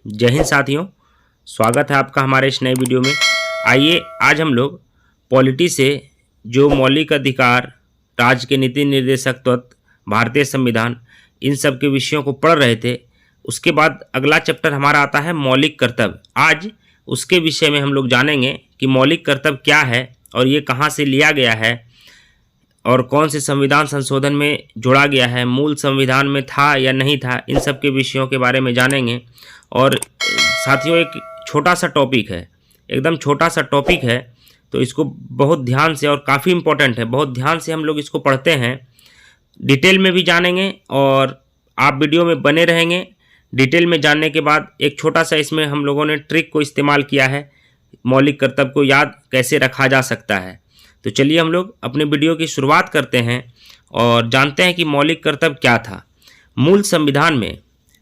जय हिंद साथियों, स्वागत है आपका हमारे इस नए वीडियो में। आइए आज हम लोग पॉलिटी से जो मौलिक अधिकार, राज्य के नीति निर्देशक तत्व, भारतीय संविधान, इन सब के विषयों को पढ़ रहे थे। उसके बाद अगला चैप्टर हमारा आता है मौलिक कर्तव्य। आज उसके विषय में हम लोग जानेंगे कि मौलिक कर्तव्य क्या है और ये कहाँ से लिया गया है और कौन से संविधान संशोधन में जोड़ा गया है, मूल संविधान में था या नहीं था, इन सब के विषयों के बारे में जानेंगे। और साथियों, एक छोटा सा टॉपिक है, एकदम छोटा सा टॉपिक है, तो इसको बहुत ध्यान से, और काफ़ी इम्पोर्टेंट है, बहुत ध्यान से हम लोग इसको पढ़ते हैं। डिटेल में भी जानेंगे और आप वीडियो में बने रहेंगे। डिटेल में जानने के बाद एक छोटा सा इसमें हम लोगों ने ट्रिक को इस्तेमाल किया है, मौलिक कर्तव्य को याद कैसे रखा जा सकता है। तो चलिए हम लोग अपने वीडियो की शुरुआत करते हैं और जानते हैं कि मौलिक कर्तव्य क्या था। मूल संविधान में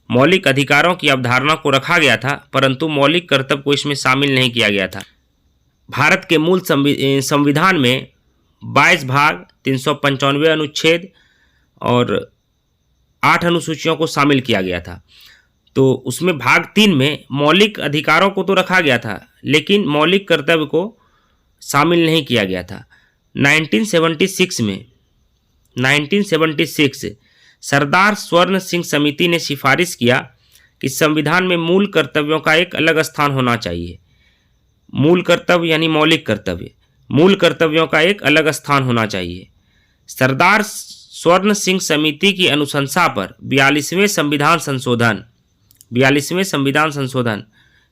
मौलिक अधिकारों की अवधारणा को रखा गया था, परंतु मौलिक कर्तव्य को इसमें शामिल नहीं किया गया था। भारत के मूल संविधान में 22 भाग, 395 अनुच्छेद और 8 अनुसूचियों को शामिल किया गया था। तो उसमें भाग 3 में मौलिक अधिकारों को तो रखा गया था, लेकिन मौलिक कर्तव्य को शामिल नहीं किया गया था। 1976 सरदार स्वर्ण सिंह समिति ने सिफारिश किया कि संविधान में मूल कर्तव्यों का एक अलग स्थान होना चाहिए। मूल कर्तव्य यानी मौलिक कर्तव्य, मूल कर्तव्यों का एक अलग स्थान होना चाहिए। सरदार स्वर्ण सिंह समिति की अनुशंसा पर 42वें संविधान संशोधन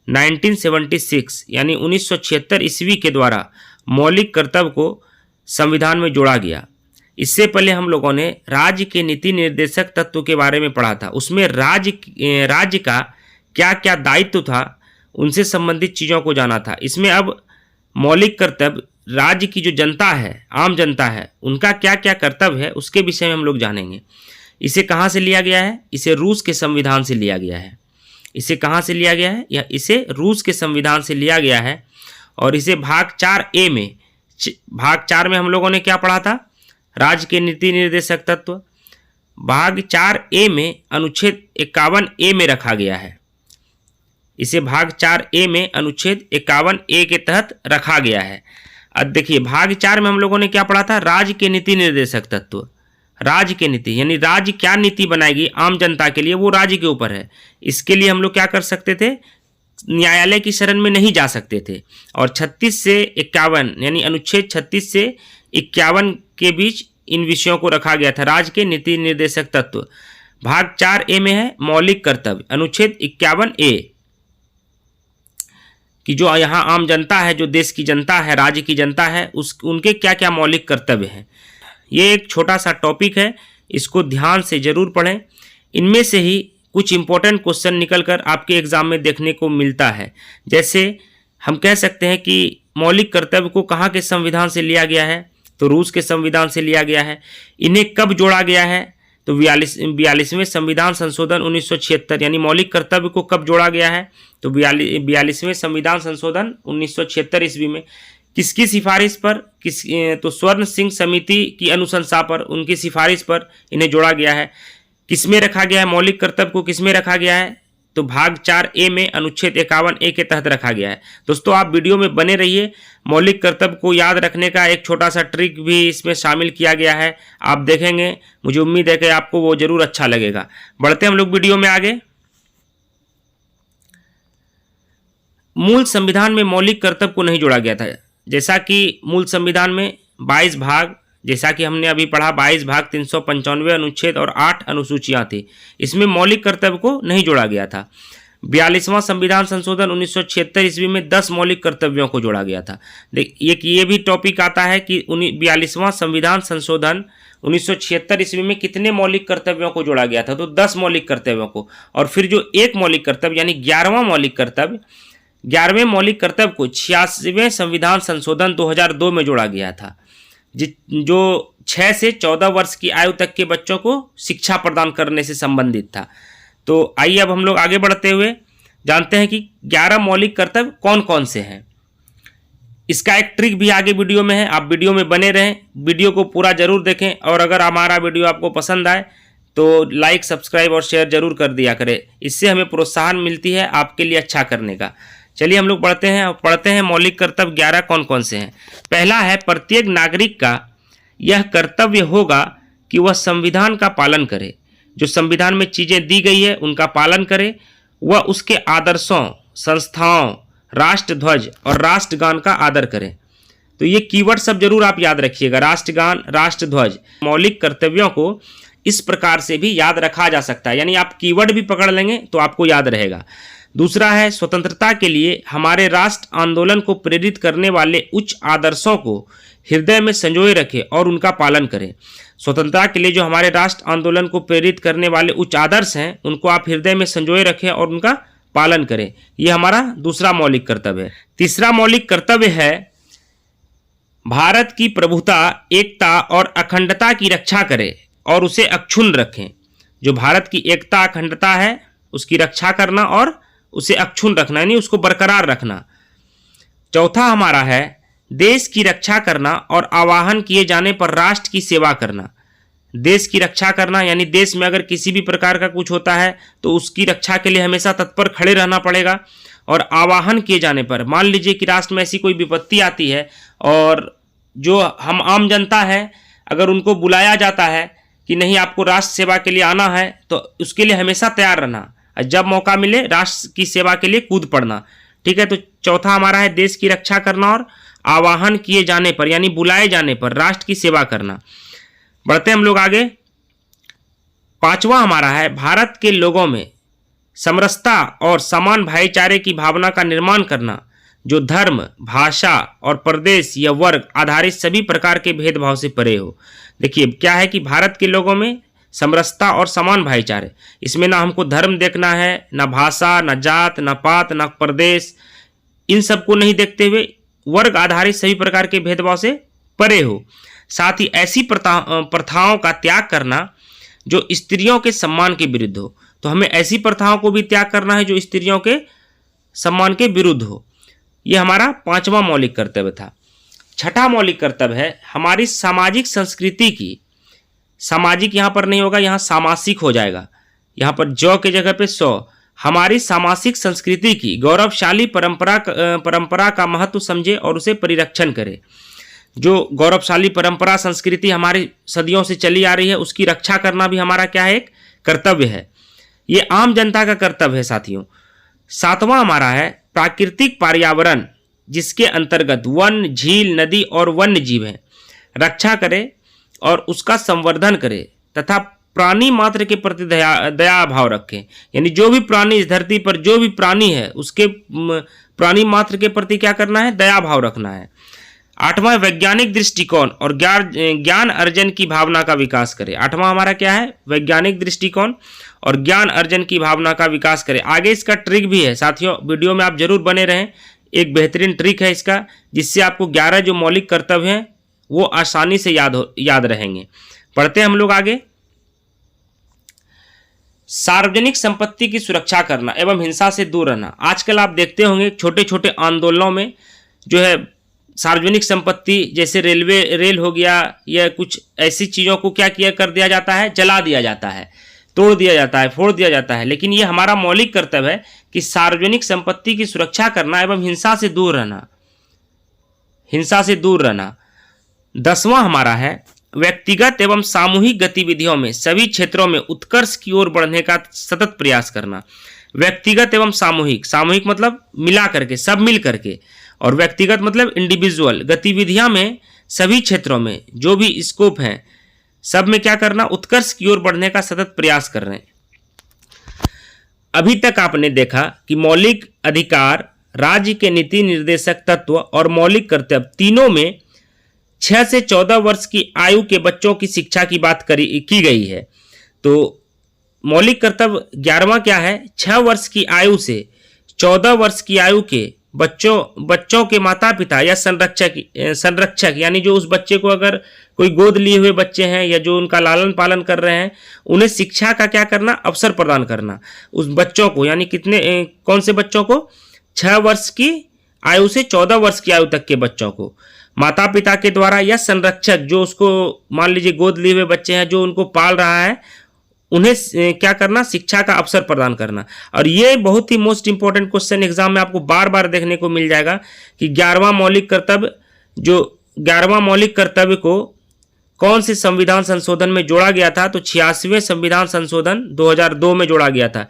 1976 यानी 1976 ईस्वी के द्वारा मौलिक कर्तव्य को संविधान में जोड़ा गया। इससे पहले हम लोगों ने राज्य के नीति निर्देशक तत्व के बारे में पढ़ा था। उसमें राज्य का क्या क्या दायित्व था, उनसे संबंधित चीज़ों को जाना था। इसमें अब मौलिक कर्तव्य, राज्य की जो जनता है, आम जनता है, उनका क्या क्या कर्तव्य है, उसके विषय में हम लोग जानेंगे। इसे कहाँ से लिया गया है? इसे रूस के संविधान से लिया गया है। इसे कहाँ से लिया गया है? या इसे रूस के संविधान से लिया गया है। और इसे भाग 4A में, भाग 4 में हम लोगों ने क्या पढ़ा था? राज्य के नीति निर्देशक तत्व। भाग 4A में अनुच्छेद 51A में रखा गया है। इसे भाग 4A में अनुच्छेद 51A के तहत रखा गया है। अब देखिए, भाग 4 में हम लोगों ने क्या पढ़ा था? राज्य के नीति निर्देशक तत्व। राज्य के नीति यानी राज्य क्या नीति बनाएगी आम जनता के लिए, वो राज्य के ऊपर है। इसके लिए हम लोग क्या कर सकते थे? न्यायालय की शरण में नहीं जा सकते थे। और 36 से 51 यानी अनुच्छेद 36 से 51 के बीच इन विषयों को रखा गया था। राज्य के नीति निर्देशक तत्व भाग 4A में है मौलिक कर्तव्य, अनुच्छेद 51A कि जो यहाँ आम जनता है, जो देश की जनता है, राज्य की जनता है, उनके क्या क्या मौलिक कर्तव्य हैं। ये एक छोटा सा टॉपिक है, इसको ध्यान से जरूर पढ़ें। इनमें से ही कुछ इंपॉर्टेंट क्वेश्चन निकलकर आपके एग्जाम में देखने को मिलता है। जैसे हम कह सकते हैं कि मौलिक कर्तव्य को कहाँ के संविधान से लिया गया है? तो रूस के संविधान से लिया गया है। इन्हें कब जोड़ा गया है? तो 42वें संविधान संशोधन 1976 यानी मौलिक कर्तव्य को कब जोड़ा गया है? तो 42वें संविधान संशोधन 1976 ईस्वी में। किसकी सिफारिश पर? तो स्वर्ण सिंह समिति की अनुशंसा पर, उनकी सिफारिश पर इन्हें जोड़ा गया है। किसमें रखा गया है मौलिक कर्तव्य को? किसमें रखा गया है? तो भाग 4A में अनुच्छेद 51A के तहत रखा गया है। दोस्तों, आप वीडियो में बने रहिए। मौलिक कर्तव्य को याद रखने का एक छोटा सा ट्रिक भी इसमें शामिल किया गया है, आप देखेंगे। मुझे उम्मीद है कि आपको वो जरूर अच्छा लगेगा। बढ़ते हम लोग वीडियो में आगे। मूल संविधान में मौलिक कर्तव्य को नहीं जोड़ा गया था। जैसा कि मूल संविधान में 22 भाग, जैसा कि हमने अभी पढ़ा, 22 भाग, 395 अनुच्छेद और 8 अनुसूचियां थी। इसमें मौलिक कर्तव्य को नहीं जोड़ा गया था। 42वां संविधान संशोधन 1976 ईस्वी में 10 मौलिक कर्तव्यों को जोड़ा गया था। ये भी टॉपिक आता है कि 42वां संविधान संशोधन 1976 ईस्वी में कितने मौलिक कर्तव्यों को जोड़ा गया था? तो 10 मौलिक कर्तव्यों को। और फिर जो एक मौलिक कर्तव्य यानी 11वां मौलिक कर्तव्य, 11वें मौलिक कर्तव्य को 86वें संविधान संशोधन 2002 में जोड़ा गया था, जो 6 से 14 वर्ष की आयु तक के बच्चों को शिक्षा प्रदान करने से संबंधित था। तो आइए अब हम लोग आगे बढ़ते हुए जानते हैं कि 11 मौलिक कर्तव्य कौन कौन से हैं। इसका एक ट्रिक भी आगे वीडियो में है, आप वीडियो में बने रहें, वीडियो को पूरा जरूर देखें। और अगर हमारा वीडियो आपको पसंद आए तो लाइक, सब्सक्राइब और शेयर जरूर कर दिया करें। इससे हमें प्रोत्साहन मिलती है आपके लिए अच्छा करने का। चलिए हम लोग बढ़ते हैं और पढ़ते हैं मौलिक कर्तव्य 11 कौन कौन से हैं। पहला है, प्रत्येक नागरिक का यह कर्तव्य होगा कि वह संविधान का पालन करे। जो संविधान में चीज़ें दी गई है उनका पालन करे। वह उसके आदर्शों, संस्थाओं, राष्ट्रध्वज और राष्ट्रगान का आदर करें। तो ये कीवर्ड सब जरूर आप याद रखिएगा, राष्ट्रगान, राष्ट्रध्वज। मौलिक कर्तव्यों को इस प्रकार से भी याद रखा जा सकता है, यानी आप कीवर्ड भी पकड़ लेंगे तो आपको याद रहेगा। दूसरा है, स्वतंत्रता के लिए हमारे राष्ट्र आंदोलन को प्रेरित करने वाले उच्च आदर्शों को हृदय में संजोए रखें और उनका पालन करें। स्वतंत्रता के लिए जो हमारे राष्ट्र आंदोलन को प्रेरित करने वाले उच्च आदर्श हैं उनको आप हृदय में संजोए रखें और उनका पालन करें। यह हमारा दूसरा मौलिक कर्तव्य है। तीसरा मौलिक कर्तव्य है, भारत की प्रभुता, एकता और अखंडता की रक्षा करें और उसे अक्षुण्ण रखें। जो भारत की एकता, अखंडता है उसकी रक्षा करना और उसे अक्षुण्ण रखना, यानी उसको बरकरार रखना। चौथा हमारा है, देश की रक्षा करना और आवाहन किए जाने पर राष्ट्र की सेवा करना। देश की रक्षा करना यानी देश में अगर किसी भी प्रकार का कुछ होता है तो उसकी रक्षा के लिए हमेशा तत्पर खड़े रहना पड़ेगा। और आवाहन किए जाने पर, मान लीजिए कि राष्ट्र में ऐसी कोई विपत्ति आती है और जो हम आम जनता है, अगर उनको बुलाया जाता है कि नहीं आपको राष्ट्र सेवा के लिए आना है, तो उसके लिए हमेशा तैयार रहना। जब मौका मिले राष्ट्र की सेवा के लिए कूद पड़ना। ठीक है, तो चौथा हमारा है, देश की रक्षा करना और आवाहन किए जाने पर यानी बुलाए जाने पर राष्ट्र की सेवा करना। बढ़ते हम लोग आगे। पांचवा हमारा है, भारत के लोगों में समरसता और समान भाईचारे की भावना का निर्माण करना, जो धर्म, भाषा और प्रदेश या वर्ग आधारित सभी प्रकार के भेदभाव से परे हो। देखिए क्या है कि भारत के लोगों में समरसता और समान भाईचारे, इसमें ना हमको धर्म देखना है, ना भाषा, ना जात, ना पात, ना प्रदेश, इन सबको नहीं देखते हुए वर्ग आधारित सभी प्रकार के भेदभाव से परे हो। साथ ही ऐसी प्रथाओं का त्याग करना जो स्त्रियों के सम्मान के विरुद्ध हो। तो हमें ऐसी प्रथाओं को भी त्याग करना है जो स्त्रियों के सम्मान के विरुद्ध हो। यह हमारा पांचवा मौलिक कर्तव्य था। छठा मौलिक कर्तव्य है, हमारी सामाजिक संस्कृति की, सामाजिक यहाँ पर नहीं होगा, यहाँ सामासिक हो जाएगा, यहाँ पर जौ के जगह पे सौ, हमारी सामासिक संस्कृति की गौरवशाली परंपरा का महत्व समझे और उसे परिरक्षण करे। जो गौरवशाली परंपरा, संस्कृति हमारी सदियों से चली आ रही है, उसकी रक्षा करना भी हमारा क्या है, एक कर्तव्य है। ये आम जनता का कर्तव्य है साथियों। सातवां हमारा है, प्राकृतिक पर्यावरण जिसके अंतर्गत वन, झील, नदी और वन्य जीव हैं, रक्षा करे और उसका संवर्धन करे तथा प्राणी मात्र के प्रति दया भाव रखें। यानी जो भी प्राणी इस धरती पर जो भी प्राणी है उसके प्राणी मात्र के प्रति क्या करना है, दया भाव रखना है। आठवां, वैज्ञानिक दृष्टिकोण और ज्ञान अर्जन की भावना का विकास करें। आठवां हमारा क्या है, वैज्ञानिक दृष्टिकोण और ज्ञान अर्जन की भावना का विकास करें। आगे इसका ट्रिक भी है साथियों, वीडियो में आप जरूर बने रहें। एक बेहतरीन ट्रिक है इसका, जिससे आपको 11 जो मौलिक कर्तव्य हैं वो आसानी से याद रहेंगे। पढ़ते हैं हम लोग आगे। सार्वजनिक संपत्ति की सुरक्षा करना एवं हिंसा से दूर रहना। आजकल आप देखते होंगे छोटे छोटे आंदोलनों में जो है सार्वजनिक संपत्ति, जैसे रेल हो गया या कुछ ऐसी चीज़ों को क्या किया कर दिया जाता है, जला दिया जाता है, तोड़ दिया जाता है, फोड़ दिया जाता है। लेकिन ये हमारा मौलिक कर्तव्य है कि सार्वजनिक संपत्ति की सुरक्षा करना एवं हिंसा से दूर रहना, हिंसा से दूर रहना। 10वां हमारा है, व्यक्तिगत एवं सामूहिक गतिविधियों में सभी क्षेत्रों में उत्कर्ष की ओर बढ़ने का सतत प्रयास करना। व्यक्तिगत एवं सामूहिक, सामूहिक मतलब मिला करके, सब मिल करके, और व्यक्तिगत मतलब इंडिविजुअल। गतिविधियां में सभी क्षेत्रों में जो भी स्कोप है सब में क्या करना, उत्कर्ष की ओर बढ़ने का सतत प्रयास कर रहे हैं। अभी तक आपने देखा कि मौलिक अधिकार, राज्य के नीति निर्देशक तत्व और मौलिक कर्तव्य तीनों में 6 से 14 वर्ष की आयु के बच्चों की शिक्षा की बात की गई है। तो मौलिक कर्तव्य 11वां क्या है, 6 वर्ष की आयु से 14 वर्ष की आयु के बच्चों के माता पिता या संरक्षक यानी जो उस बच्चे को, अगर कोई गोद लिए हुए बच्चे हैं या जो उनका लालन पालन कर रहे हैं, उन्हें शिक्षा का क्या करना, अवसर प्रदान करना। उस बच्चों को यानी कौन से बच्चों को, 6 वर्ष की आयु से 14 वर्ष की आयु तक के बच्चों को माता पिता के द्वारा या संरक्षक, जो उसको मान लीजिए गोद लिए हुए बच्चे हैं जो उनको पाल रहा है, उन्हें क्या करना, शिक्षा का अवसर प्रदान करना। और ये बहुत ही मोस्ट इंपॉर्टेंट क्वेश्चन एग्जाम में आपको बार बार देखने को मिल जाएगा कि 11वां मौलिक कर्तव्य, जो 11वां मौलिक कर्तव्य को कौन से संविधान संशोधन में जोड़ा गया था, तो 86वें संविधान संशोधन 2002 में जोड़ा गया था।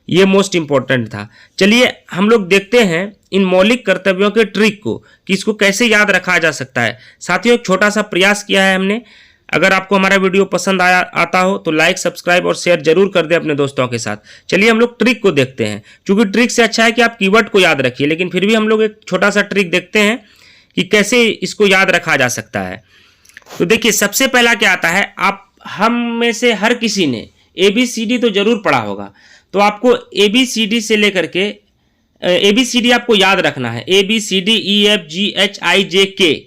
ये मोस्ट इंपॉर्टेंट था। चलिए हम लोग देखते हैं इन मौलिक कर्तव्यों के ट्रिक को कि इसको कैसे याद रखा जा सकता है। साथियों, एक छोटा सा प्रयास किया है हमने। अगर आपको हमारा वीडियो पसंद आता हो तो लाइक, सब्सक्राइब और शेयर जरूर कर दें अपने दोस्तों के साथ। चलिए हम लोग ट्रिक को देखते हैं। क्योंकि ट्रिक से अच्छा है कि आप कीवर्ड को याद रखिए, लेकिन फिर भी हम लोग एक छोटा सा ट्रिक देखते हैं कि कैसे इसको याद रखा जा सकता है। तो देखिए, सबसे पहला क्या आता है, आप हम में से हर किसी ने ABCD तो जरूर पढ़ा होगा। तो आपको ABCD से लेकर के ABCD आपको याद रखना है। ABCDEFGHIJK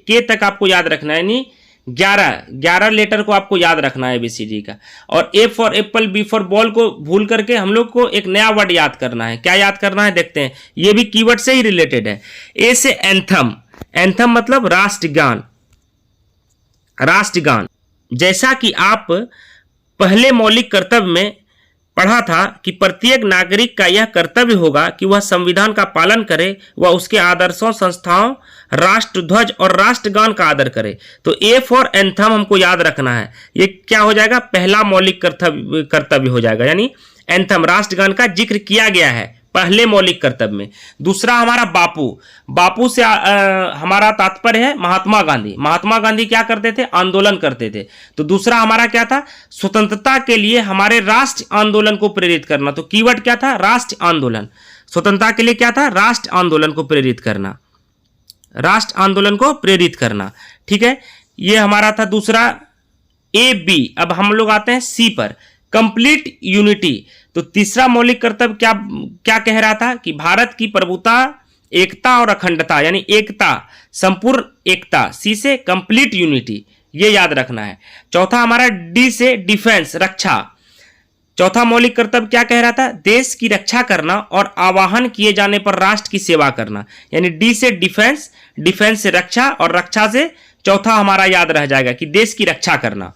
के तक आपको याद रखना है, यानी 11 लेटर को आपको याद रखना है ABCD का। और A for Apple, B for ball को भूल करके हम लोग को एक नया वर्ड याद करना है। क्या याद करना है, देखते हैं। ये भी कीवर्ड से ही रिलेटेड है। A से एंथम, एंथम मतलब राष्ट्रगान, राष्ट्रगान। जैसा कि आप पहले मौलिक कर्तव्य में पढ़ा था कि प्रत्येक नागरिक का यह कर्तव्य होगा कि वह संविधान का पालन करे, वह उसके आदर्शों, संस्थाओं, राष्ट्रध्वज और राष्ट्रगान का आदर करे। तो A फॉर एंथम हमको याद रखना है। ये क्या हो जाएगा, पहला मौलिक कर्तव्य हो जाएगा, यानी एंथम, राष्ट्रगान का जिक्र किया गया है पहले मौलिक कर्तव्य में। दूसरा हमारा बापू, बापू से हमारा तात्पर्य है महात्मा गांधी। महात्मा गांधी क्या करते थे, आंदोलन करते थे। तो दूसरा हमारा क्या था, स्वतंत्रता के लिए हमारे राष्ट्र आंदोलन को प्रेरित करना। तो कीवर्ड क्या था, राष्ट्र आंदोलन। स्वतंत्रता के लिए क्या था, राष्ट्र आंदोलन को प्रेरित करना, राष्ट्र आंदोलन को प्रेरित करना। ठीक है, ये हमारा था दूसरा AB। अब हम लोग आते हैं C पर, कंप्लीट यूनिटी। तो तीसरा मौलिक कर्तव्य क्या कह रहा था कि भारत की प्रभुता, एकता और अखंडता, यानी एकता, संपूर्ण एकता। C से कंप्लीट यूनिटी, ये याद रखना है। चौथा हमारा D से डिफेंस, रक्षा। चौथा मौलिक कर्तव्य क्या कह रहा था, देश की रक्षा करना और आवाहन किए जाने पर राष्ट्र की सेवा करना, यानी D से डिफेंस, डिफेंस से रक्षा और रक्षा से चौथा हमारा याद रह जाएगा कि देश की रक्षा करना।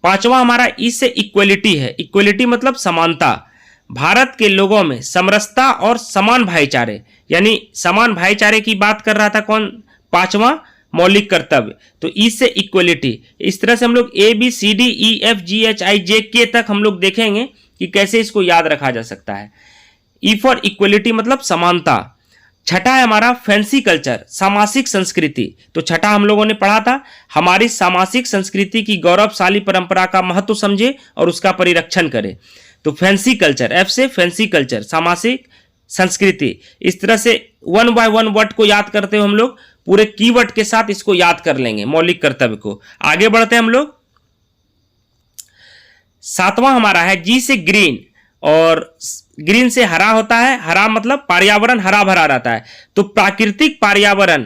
पांचवा हमारा E से इक्वलिटी है। इक्वलिटी मतलब समानता। भारत के लोगों में समरसता और समान भाईचारे, यानी समान भाईचारे की बात कर रहा था कौन, पांचवा मौलिक कर्तव्य। तो E से इक्वलिटी। इस तरह से हम लोग ABCDEFGHIJK तक हम लोग देखेंगे कि कैसे इसको याद रखा जा सकता है। E फॉर इक्वलिटी मतलब समानता। छठा है हमारा फैंसी कल्चर, सामासिक संस्कृति। तो छठा हम लोगों ने पढ़ा था, हमारी सामासिक संस्कृति की गौरवशाली परंपरा का महत्व समझे और उसका परिरक्षण करें। तो फैंसी कल्चर, F से फैंसी कल्चर, सामासिक संस्कृति। इस तरह से 1 बाय 1 वर्ड को याद करते हुए हम लोग पूरे कीवर्ड के साथ इसको याद कर लेंगे, मौलिक कर्तव्य को। आगे बढ़ते हैं हम लोग। सातवां हमारा है G से ग्रीन, और ग्रीन से हरा होता है। हरा मतलब पर्यावरण हरा भरा रहता है। तो प्राकृतिक पर्यावरण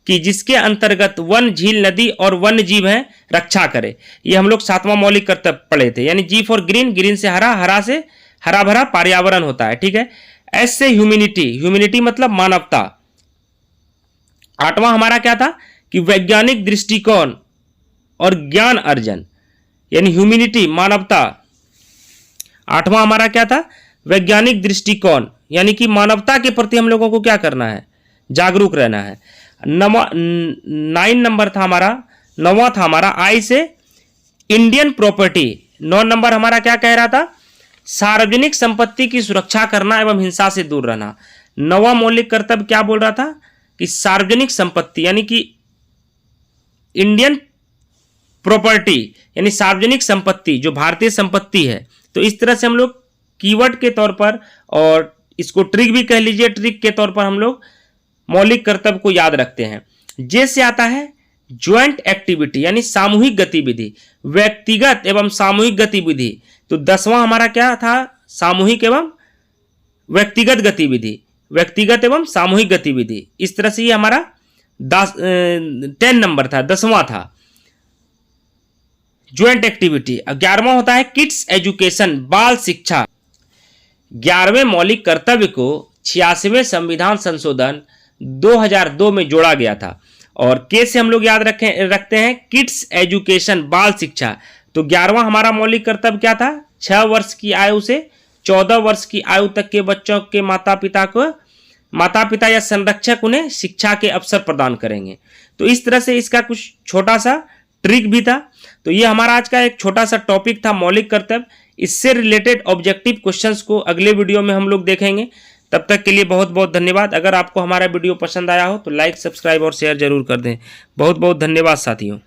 की, जिसके अंतर्गत वन, झील, नदी और वन्य जीव हैं, रक्षा करे। ये हम लोग सातवां मौलिक कर्तव्य पढ़े थे। यानी G फॉर ग्रीन, ग्रीन से हरा, हरा से हरा भरा पर्यावरण होता है। ठीक है। S से ह्यूमैनिटी, ह्यूमैनिटी मतलब मानवता। आठवां हमारा क्या था कि वैज्ञानिक दृष्टिकोण और ज्ञान अर्जन, यानी ह्यूमैनिटी, मानवता। आठवां हमारा क्या था, वैज्ञानिक दृष्टिकोण, यानी कि मानवता के प्रति हम लोगों को क्या करना है, जागरूक रहना है। 9 नंबर था हमारा, 9वां था हमारा I से इंडियन प्रॉपर्टी। 9 नंबर हमारा क्या कह रहा था, सार्वजनिक संपत्ति की सुरक्षा करना एवं हिंसा से दूर रहना। 9वां मौलिक कर्तव्य क्या बोल रहा था कि सार्वजनिक संपत्ति, यानी कि इंडियन प्रॉपर्टी, यानी सार्वजनिक संपत्ति जो भारतीय संपत्ति है। तो इस तरह से हम लोग कीवर्ड के तौर पर, और इसको ट्रिक भी कह लीजिए, ट्रिक के तौर पर हम लोग मौलिक कर्तव्य को याद रखते हैं। जे से आता है ज्वाइंट एक्टिविटी, यानी सामूहिक गतिविधि, व्यक्तिगत एवं सामूहिक गतिविधि। तो 10वां हमारा क्या था, सामूहिक एवं व्यक्तिगत गतिविधि, व्यक्तिगत एवं सामूहिक गतिविधि। इस तरह से ये हमारा 10 नंबर था, 10वां था ज्वाइंट एक्टिविटी। 11वां होता है किड्स एजुकेशन, बाल शिक्षा। 11वें मौलिक कर्तव्य को 86वें संविधान संशोधन 2002 में जोड़ा गया था, और के से हम लोग याद रखते हैं किड्स एजुकेशन, बाल शिक्षा। तो 11वां हमारा मौलिक कर्तव्य क्या था, 6 वर्ष की आयु से 14 वर्ष की आयु तक के बच्चों के माता पिता या संरक्षक उन्हें शिक्षा के अवसर प्रदान करेंगे। तो इस तरह से इसका कुछ छोटा सा ट्रिक भी था। तो ये हमारा आज का एक छोटा सा टॉपिक था, मौलिक कर्तव्य। इससे रिलेटेड ऑब्जेक्टिव क्वेश्चंस को अगले वीडियो में हम लोग देखेंगे। तब तक के लिए बहुत बहुत धन्यवाद। अगर आपको हमारा वीडियो पसंद आया हो तो लाइक, सब्सक्राइब और शेयर जरूर कर दें। बहुत बहुत धन्यवाद साथियों।